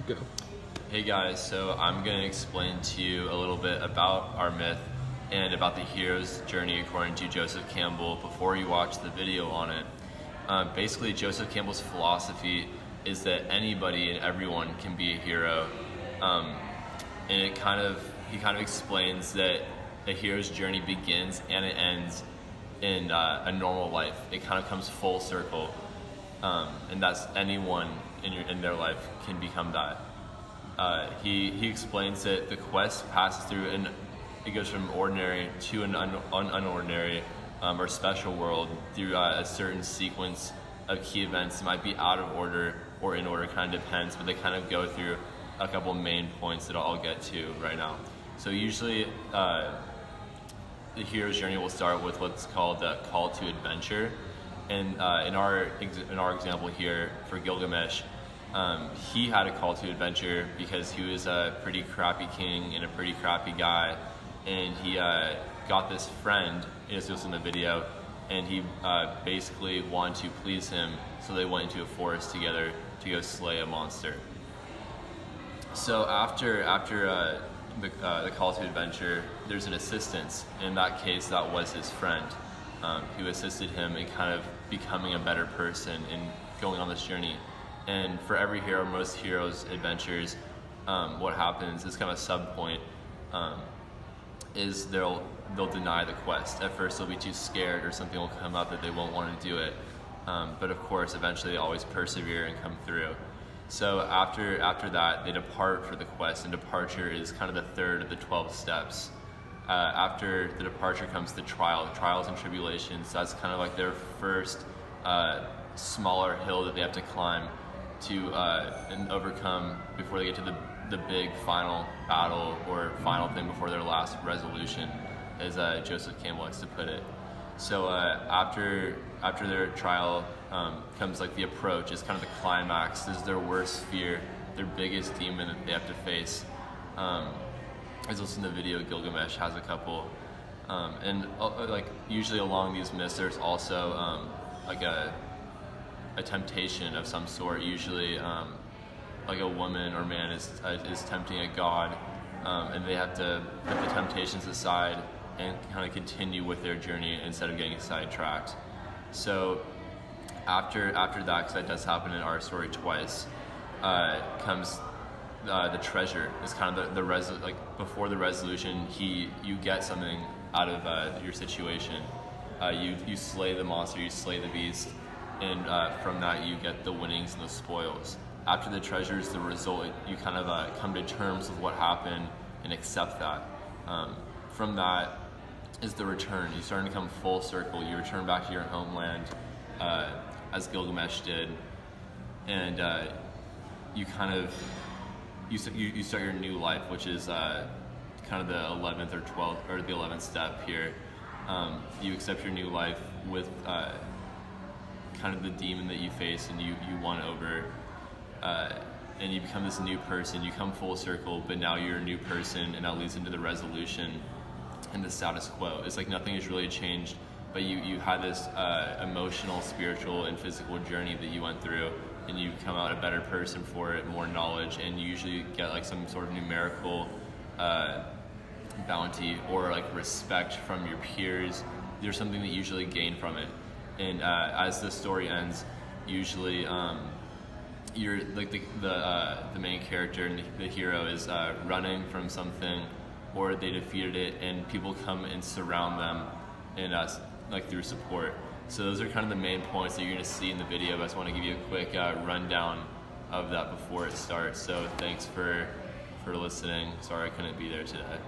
Go. Hey guys, so I'm going to explain to you a little bit about our myth and about the hero's journey according to Joseph Campbell before you watch the video on it. Basically, Joseph Campbell's philosophy is that anybody and everyone can be a hero, and he kind of explains that a hero's journey begins and it ends in a normal life. It kind of comes full circle, and that's anyone in their life can become that. He explains that the quest passes through, and it goes from ordinary to an unordinary or special world through a certain sequence of key events. It might be out of order or in order, kind of depends, but they kind of go through a couple main points that I'll get to right now. So usually the hero's journey will start with what's called a call to adventure, and in our example here for Gilgamesh, he had a call to adventure because he was a pretty crappy king and a pretty crappy guy, and he got this friend, as you'll see in the video, and he basically wanted to please him, so they went into a forest together to go slay a monster. So after the call to adventure, there's an assistance. In that case, that was his friend, who assisted him in kind of becoming a better person and going on this journey. And for every hero, most heroes' adventures, what happens is kind of a sub point, is they'll deny the quest. At first they'll be too scared, or something will come up that they won't want to do it. But of course, eventually they always persevere and come through. So after that, they depart for the quest, and departure is kind of the third of the 12 steps. After the departure comes the trials and tribulations. That's kind of like their first smaller hill that they have to climb to and overcome before they get to the big final battle or final thing before their last resolution, as Joseph Campbell likes to put it. So after their trial comes like the approach. It's kind of the climax. This is their worst fear, their biggest demon that they have to face. As you'll see in the video, Gilgamesh has a couple, and like usually along these myths, there's also like a temptation of some sort. Usually, like a woman or man is tempting a god, and they have to put the temptations aside and kind of continue with their journey instead of getting sidetracked. So after that, because that does happen in our story twice, comes the treasure. It's kind of like before the resolution, you get something out of your situation. You slay the monster, you slay the beast, and from that you get the winnings and the spoils. After the treasure is the result, you kind of come to terms with what happened and accept that. From that is the return. You start to come full circle. You return back to your homeland, as Gilgamesh did, and you start your new life, which is kind of the 11th or 12th or the 11th step here. You accept your new life with kind of the demon that you face and you won over, and you become this new person. You come full circle, but now you're a new person, and that leads into the resolution and the status quo. It's like nothing has really changed, but you had this emotional, spiritual, and physical journey that you went through, and you come out a better person for it, more knowledge, and you usually get like some sort of numerical bounty or like respect from your peers. There's something that you usually gain from it, and as the story ends, usually you're like the main character and the hero is running from something, or they defeated it, and people come and surround them, and like through support. So those are kind of the main points that you're going to see in the video, but I just want to give you a quick rundown of that before it starts. So thanks for listening. Sorry I couldn't be there today.